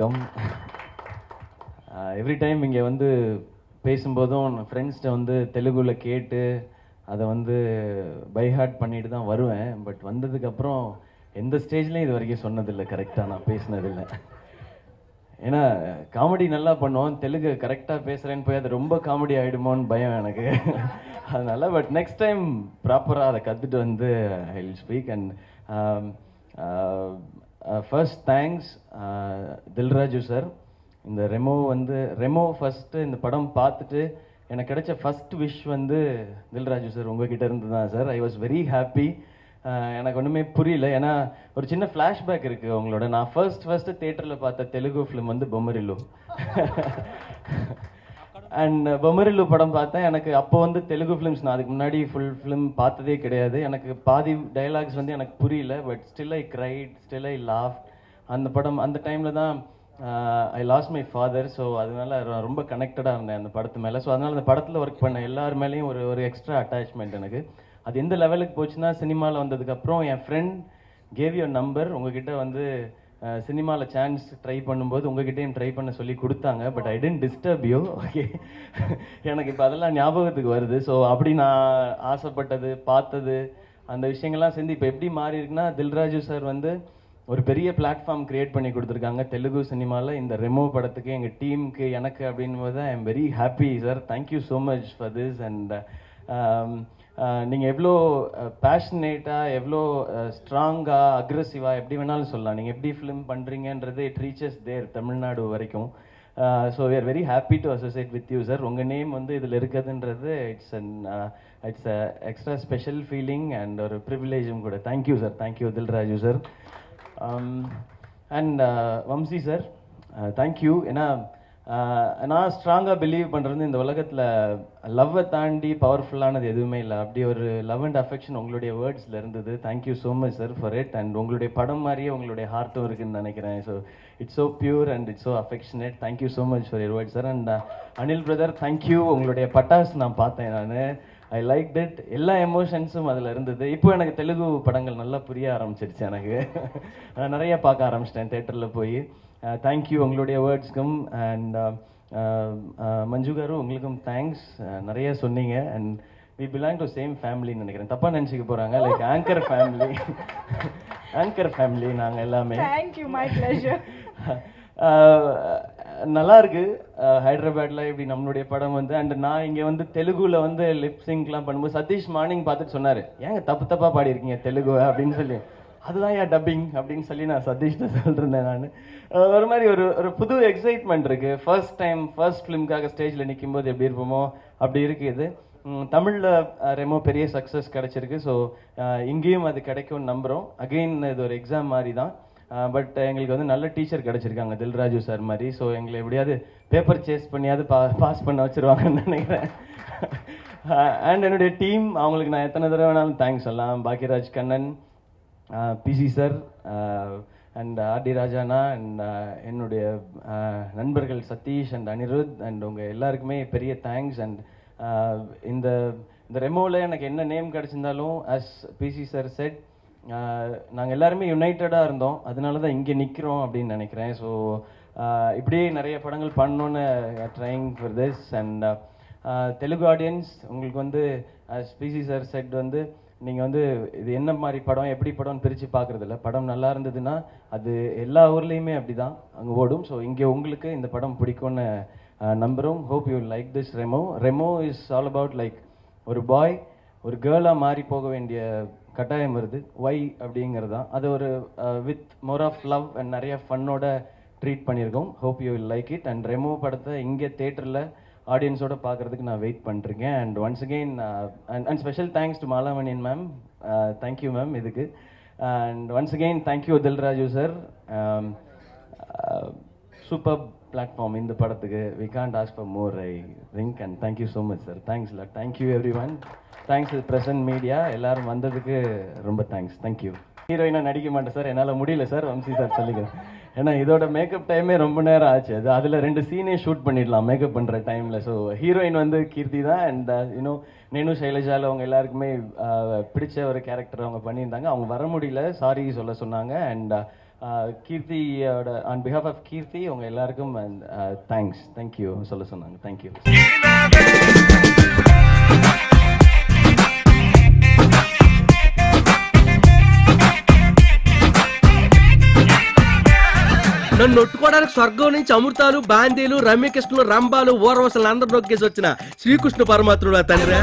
வணக்கம். Every time இங்கே வந்து பேசும்போதும் ஃப்ரெண்ட்ஸ்கிட்ட வந்து தெலுங்குல கேட்டு அதை வந்து பைஹார்ட் பண்ணிட்டு தான் வருவேன். பட் வந்ததுக்கப்புறம் எந்த ஸ்டேஜ்லையும் இது வரைக்கும் சொன்னதில்லை, கரெக்டாக நான் பேசினதில்லை. ஏன்னா காமெடி நல்லா பண்ணுவோம், தெலுங்கு கரெக்டாக பேசுகிறேன்னு போய் அது ரொம்ப காமெடி ஆகிடுமோன்னு பயம் எனக்கு. அதனால பட் நெக்ஸ்ட் டைம் ப்ராப்பராக அதை கற்றுட்டு வந்து I will speak. And first thanks Dil Raju sir. இந்த ரெமோ ஃபஸ்ட்டு இந்த படம் பார்த்துட்டு எனக்கு கிடைச்ச ஃபஸ்ட் விஷ் வந்து தில்ராஜு சார் உங்ககிட்ட இருந்து தான் sir. I was very happy. எனக்கு ஒன்றுமே புரியல, ஏன்னா ஒரு சின்ன ஃப்ளாஷ்பேக் இருக்குது உங்களோட. நான் ஃபர்ஸ்ட்டு தேட்டரில் பார்த்த தெலுங்கு ஃபிலிம் வந்து பொம்மரில்லு. அண்ட் பொம்மரில்லு படம் பார்த்தேன். எனக்கு அப்போ வந்து தெலுங்கு ஃபிலிம்ஸ் நான் அதுக்கு முன்னாடி ஃபுல் ஃபிலிம் பார்த்ததே கிடையாது. எனக்கு பாதி டைலாக்ஸ் வந்து எனக்கு புரியல, but still I cried, still I laugh. அந்த படம் அந்த டைமில் தான் ஐ லாஸ்ட் மை ஃபாதர். ஸோ அதனால ரொம்ப கனெக்டடாக இருந்தேன் அந்த படத்து மேலே. ஸோ அதனால் அந்த படத்தில் ஒர்க் பண்ண எல்லார் மேலேயும் ஒரு எக்ஸ்ட்ரா அட்டாச்மெண்ட் எனக்கு. அது எந்த லெவலுக்கு போச்சுன்னா, சினிமாவில் வந்ததுக்கப்புறம் என் ஃப்ரெண்ட் கேவ் யுவர் நம்பர், உங்ககிட்ட வந்து சினிமாவில் சான்ஸ் ட்ரை பண்ணும்போது உங்ககிட்டயும் ட்ரை பண்ண சொல்லி கொடுத்தாங்க. But I didn't disturb you. Okay, எனக்கு இப்போ அதெல்லாம் ஞாபகத்துக்கு வருது. ஸோ அப்படி நான் ஆசைப்பட்டது, பார்த்தது, அந்த விஷயங்கள்லாம் சேர்ந்து இப்போ எப்படி மாறி இருக்குன்னா, தில்ராஜு சார் வந்து ஒரு பெரிய பிளாட்ஃபார்ம் கிரியேட் பண்ணி கொடுத்துருக்காங்க தெலுங்கு சினிமாவில். இந்த ரெமோ படத்துக்கு, எங்கள் டீமுக்கு, எனக்கு அப்படின்போது I am very happy sir. Thank you so much for this. And நீங்கள் எவ்வளோ பேஷனேட்டாக, எவ்வளோ ஸ்ட்ராங்காக, அக்ரெசிவாக, எப்படி வேணாலும் சொல்லலாம். நீங்கள் எப்படி ஃபிலிம் பண்ணுறீங்கன்றது இட் ரீச்சஸ் தேர் தமிழ்நாடு வரைக்கும். So we are very happy to associate with you sir. உங்கள் நேம் வந்து இதில் இருக்குதுன்றது it's extra special feeling and ஒரு ப்ரிவிலேஜும் கூட. Thank you sir. Thank you Dil Raju sir. And Vamsi sir, thank you. ஏன்னா நான் ஸ்ட்ராங்காக பிலீவ் பண்ணுறது இந்த உலகத்தில் லவ்வை தாண்டி பவர்ஃபுல்லானது எதுவுமே இல்லை. அப்படி ஒரு லவ் அண்ட் அஃபெக்ஷன் உங்களுடைய வேர்ட்ஸில் இருந்தது. Thank you so much sir for it. And உங்களுடைய படம் மாதிரியே உங்களுடைய ஹார்ட்டும் இருக்குதுன்னு நினைக்கிறேன். So it's so pure and it's so affectionate. Thank you so much for your words sir. And Anil brother, thank you. உங்களுடைய பட்டாஸ் நான் பார்த்தேன், நான் ஐ லைக் இட். எல்லா எமோஷன்ஸும் அதில் இருந்தது. இப்போ எனக்கு தெலுங்கு படங்கள் நல்லா புரிய ஆரம்பிச்சிருச்சு. எனக்கு நிறைய பார்க்க ஆரம்பிச்சிட்டேன் தேட்டரில் போய். தேங்க்யூ உங்களுடைய வேர்ட்ஸ்க்கும். அண்ட் மஞ்சு காரு, உங்களுக்கும் தேங்க்ஸ். நிறைய சொன்னீங்க. And we belong to same ஃபேமிலின்னு நினைக்கிறேன். தப்பாக நினச்சிக்க போகிறாங்க. Like anchor family. Anchor family நாங்கள் எல்லாமே. Thank you, my pleasure. நல்லா இருக்கு ஹைதராபாத்ல இப்படி நம்மளுடைய படம் வந்து. அண்ட் நான் இங்கே வந்து தெலுங்குல வந்து லிப்சிங்க்லாம் பண்ணும்போது சதீஷ் மார்னிங் பார்த்துட்டு சொன்னார், ஏங்க தப்பாக பாடியிருக்கீங்க தெலுங்கு அப்படின்னு சொல்லி. அதுதான் ஏன் டப்பிங் அப்படின்னு சொல்லி நான் சதீஷ்ட சொல்லிருந்தேன். நான் ஒரு மாதிரி ஒரு புது எக்ஸைட்மெண்ட் இருக்கு. ஃபர்ஸ்ட் டைம் ஃபர்ஸ்ட் ஃபிலிம்காக ஸ்டேஜில் நிற்கும் போது எப்படி இருப்போமோ அப்படி இருக்குது. தமிழில் ரெமோ பெரிய சக்ஸஸ் கிடைச்சிருக்கு. ஸோ இங்கேயும் அது கிடைக்கும்னு நம்புகிறோம். அகெயின் இது ஒரு எக்ஸாம் மாதிரி தான். பட் எங்களுக்கு வந்து நல்ல டீச்சர் கிடச்சிருக்காங்க தில்ராஜு சார் மாதிரி. ஸோ எங்களை எப்படியாவது பேப்பர் சேஸ் பண்ணியாவது பாஸ் பண்ண வச்சுருவாங்கன்னு நினைக்கிறேன். அண்ட் என்னுடைய டீம், அவங்களுக்கு நான் எத்தனை தடவை வேணாலும் தேங்க்ஸ் சொல்லலாம். Bhagyaraj Kannan, PC sir, and RD ராஜானா, அண்ட் என்னுடைய நண்பர்கள் சதீஷ் அண்ட் அனிருத் அண்ட் உங்கள் எல்லாருக்குமே பெரிய தேங்க்ஸ். அண்ட் இந்த ரெமோவில் எனக்கு என்ன நேம் கிடச்சிருந்தாலும், அஸ் பிசி சார் செட், நாங்கள் எல்லாருமே யுனைட்டடாக இருந்தோம். அதனால தான் இங்கே நிற்கிறோம் அப்படின்னு நினைக்கிறேன். ஸோ இப்படியே நிறைய படங்கள் பண்ணணுன்னு trying for this. And Telugu audience, உங்களுக்கு வந்து அஸ் பிசி சார் செட் வந்து நீங்கள் வந்து இது என்ன மாதிரி படம், எப்படி படம்னு பிரித்து பார்க்குறதில்ல. படம் நல்லா இருந்ததுன்னா அது எல்லா ஊர்லேயுமே அப்படி தான் அங்கே ஓடும். ஸோ இங்கே உங்களுக்கு இந்த படம் பிடிக்கும்னு நம்புகிறோம். Hope you like this Remo. Remo is all about like ஒரு பாய் ஒரு கேர்ளாக மாறி போக வேண்டிய கட்டாயம் வருது. ஒய் அப்படிங்கிறது தான் அது. ஒரு with more of love and நிறைய ஃபன்னோட ட்ரீட் பண்ணியிருக்கோம். Hope you will like it. And Remo படத்தை இங்கே தேட்டரில் ஆடியன்ஸோட பார்க்குறதுக்கு நான் வெயிட் பண்ணிருக்கேன். And once again and special thanks to Malamaniyan ma'am. Thank you ma'am இதுக்கு. And once again thank you Dil Raju sir. Super platform இந்த படத்துக்கு. We can't ask for more I think. And thank you so much sir. Thanks lot. Thank you everyone. Thanks present media எல்லாரும் வந்ததுக்கு ரொம்ப thanks. Thank you. ஹீரோயினாக நடிக்க மாட்டேன் sir, என்னால் முடியல சார். வம்சி சார் சொல்லிக்கிறேன். ஏன்னா இதோட மேக்கப் டைமே ரொம்ப நேரம் ஆச்சு. அது அதில் 2 சீனே ஷூட் பண்ணிடலாம் மேக்கப் பண்ணுற டைமில். ஸோ ஹீரோயின் வந்து கீர்த்தி தான். அண்ட் யூனோ நேனு சைலஜாவில் அவங்க எல்லாருக்குமே பிடிச்ச ஒரு கேரக்டர் அவங்க பண்ணியிருந்தாங்க. அவங்க வர முடியல, சாரி சொல்ல சொன்னாங்க. அண்ட் கீர்த்தியோட ஆன் பிஹாஃப் ஆஃப் கீர்த்தி உங்க எல்லாருக்கும் தேங்க்யூ சொல்ல சொன்னாங்க. தேங்க்யூ. నన్ను ఒట్టుకోవడానికి స్వర్గం నుంచి అమృతాలు బాందీలు రమ్యకృష్ణులు రంబాలు ఊర్వశలు అందరూ నొక్కేసి వచ్చిన శ్రీకృష్ణ పరమాత్ముడు తండ్రి.